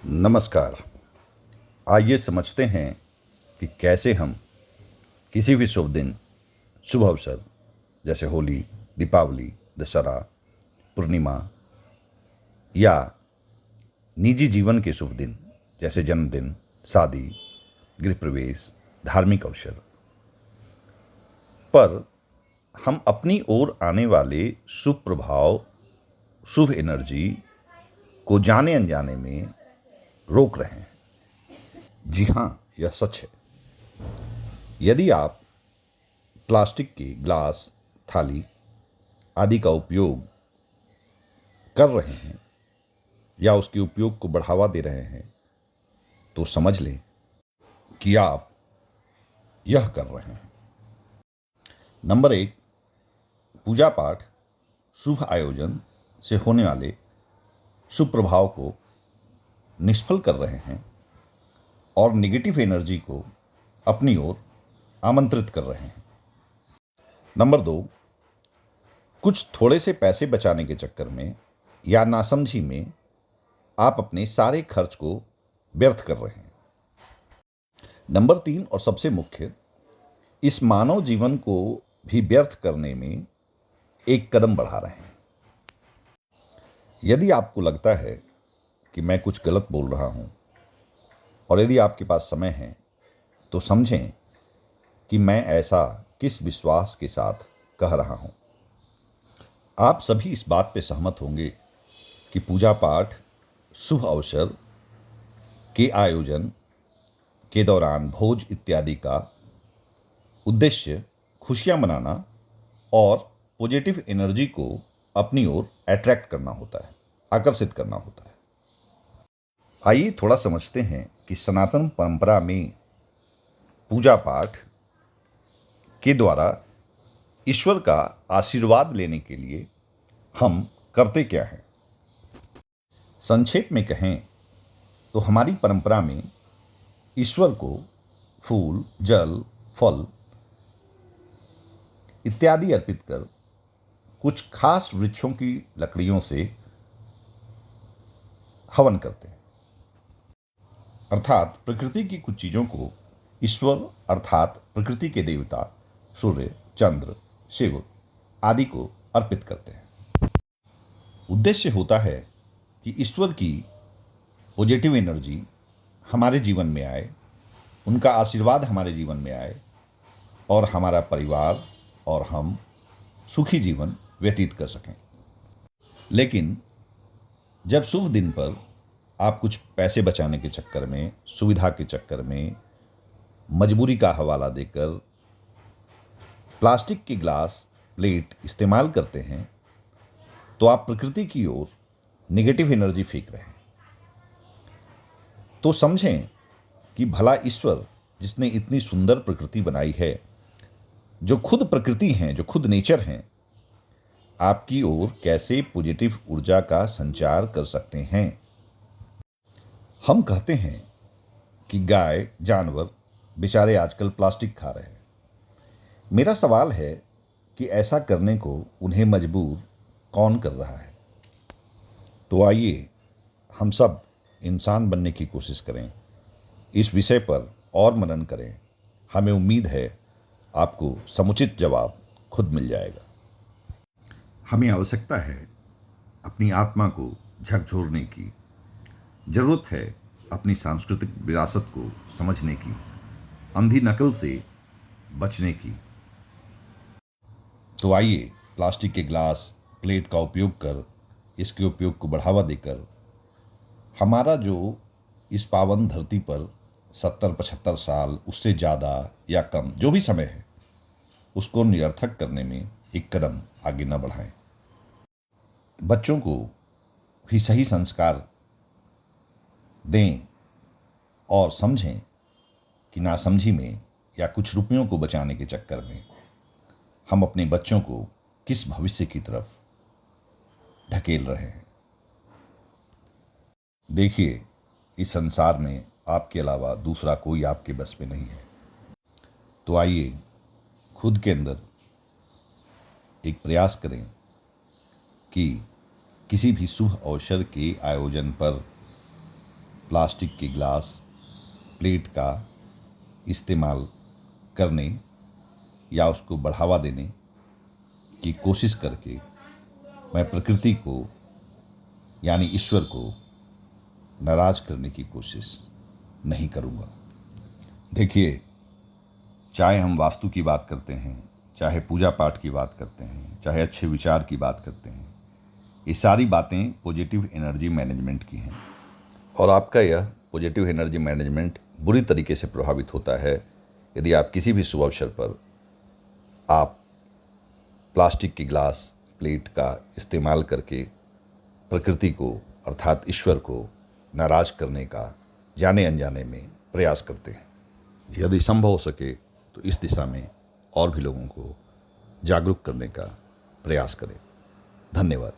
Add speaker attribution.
Speaker 1: नमस्कार। आइए समझते हैं कि कैसे हम किसी भी शुभ दिन, शुभ अवसर जैसे होली, दीपावली, दशहरा, पूर्णिमा या निजी जीवन के शुभ दिन जैसे जन्मदिन, शादी, गृह प्रवेश, धार्मिक अवसर पर हम अपनी ओर आने वाले शुभ प्रभाव, शुभ एनर्जी को जाने अनजाने में रोक रहे हैं। जी हाँ, यह सच है। यदि आप प्लास्टिक के ग्लास, थाली आदि का उपयोग कर रहे हैं या उसके उपयोग को बढ़ावा दे रहे हैं, तो समझ लें कि आप यह कर रहे हैं। नंबर 1, पूजा पाठ, शुभ आयोजन से होने वाले शुभ प्रभाव को निष्फल कर रहे हैं और नेगेटिव एनर्जी को अपनी ओर आमंत्रित कर रहे हैं। नंबर 2, कुछ थोड़े से पैसे बचाने के चक्कर में या नासमझी में आप अपने सारे खर्च को व्यर्थ कर रहे हैं। नंबर 3 और सबसे मुख्य, इस मानव जीवन को भी व्यर्थ करने में एक कदम बढ़ा रहे हैं। यदि आपको लगता है कि मैं कुछ गलत बोल रहा हूं और यदि आपके पास समय है तो समझें कि मैं ऐसा किस विश्वास के साथ कह रहा हूं। आप सभी इस बात पे सहमत होंगे कि पूजा पाठ, शुभ अवसर के आयोजन के दौरान भोज इत्यादि का उद्देश्य खुशियां मनाना और पॉजिटिव एनर्जी को अपनी ओर अट्रैक्ट करना होता है, आकर्षित करना होता है। आइए थोड़ा समझते हैं कि सनातन परंपरा में पूजा पाठ के द्वारा ईश्वर का आशीर्वाद लेने के लिए हम करते क्या हैं। संक्षेप में कहें तो हमारी परंपरा में ईश्वर को फूल, जल, फल इत्यादि अर्पित कर कुछ खास वृक्षों की लकड़ियों से हवन करते हैं। अर्थात प्रकृति की कुछ चीज़ों को ईश्वर अर्थात प्रकृति के देवता सूर्य, चंद्र, शिव आदि को अर्पित करते हैं। उद्देश्य होता है कि ईश्वर की पॉजिटिव एनर्जी हमारे जीवन में आए, उनका आशीर्वाद हमारे जीवन में आए और हमारा परिवार और हम सुखी जीवन व्यतीत कर सकें। लेकिन जब शुभ दिन पर आप कुछ पैसे बचाने के चक्कर में, सुविधा के चक्कर में, मजबूरी का हवाला देकर प्लास्टिक के ग्लास, प्लेट इस्तेमाल करते हैं, तो आप प्रकृति की ओर नेगेटिव एनर्जी फेंक रहे हैं। तो समझें कि भला ईश्वर जिसने इतनी सुंदर प्रकृति बनाई है, जो खुद प्रकृति हैं, जो खुद नेचर हैं, आपकी ओर कैसे पॉजिटिव ऊर्जा का संचार कर सकते हैं। हम कहते हैं कि गाय, जानवर बेचारे आजकल प्लास्टिक खा रहे हैं। मेरा सवाल है कि ऐसा करने को उन्हें मजबूर कौन कर रहा है। तो आइए हम सब इंसान बनने की कोशिश करें, इस विषय पर और मनन करें। हमें उम्मीद है आपको समुचित जवाब खुद मिल जाएगा। हमें आवश्यकता है अपनी आत्मा को झकझोरने की, जरूरत है अपनी सांस्कृतिक विरासत को समझने की, अंधी नकल से बचने की। तो आइए प्लास्टिक के ग्लास, प्लेट का उपयोग कर, इसके उपयोग को बढ़ावा देकर हमारा जो इस पावन धरती पर 70-75 साल, उससे ज़्यादा या कम जो भी समय है, उसको निरर्थक करने में एक कदम आगे न बढ़ाएं। बच्चों को भी सही संस्कार दें और समझें कि नासमझी में या कुछ रुपयों को बचाने के चक्कर में हम अपने बच्चों को किस भविष्य की तरफ ढकेल रहे हैं। देखिए, इस संसार में आपके अलावा दूसरा कोई आपके बस में नहीं है। तो आइए खुद के अंदर एक प्रयास करें कि किसी भी शुभ अवसर के आयोजन पर प्लास्टिक के गिलास, प्लेट का इस्तेमाल करने या उसको बढ़ावा देने की कोशिश करके मैं प्रकृति को यानी ईश्वर को नाराज करने की कोशिश नहीं करूँगा। देखिए, चाहे हम वास्तु की बात करते हैं, चाहे पूजा पाठ की बात करते हैं, चाहे अच्छे विचार की बात करते हैं, ये सारी बातें पॉजिटिव एनर्जी मैनेजमेंट की हैं। और आपका यह पॉजिटिव एनर्जी मैनेजमेंट बुरी तरीके से प्रभावित होता है यदि आप किसी भी शुभ अवसर पर आप प्लास्टिक के गिलास, प्लेट का इस्तेमाल करके प्रकृति को अर्थात ईश्वर को नाराज करने का जाने अनजाने में प्रयास करते हैं। यदि संभव हो सके तो इस दिशा में और भी लोगों को जागरूक करने का प्रयास करें। धन्यवाद।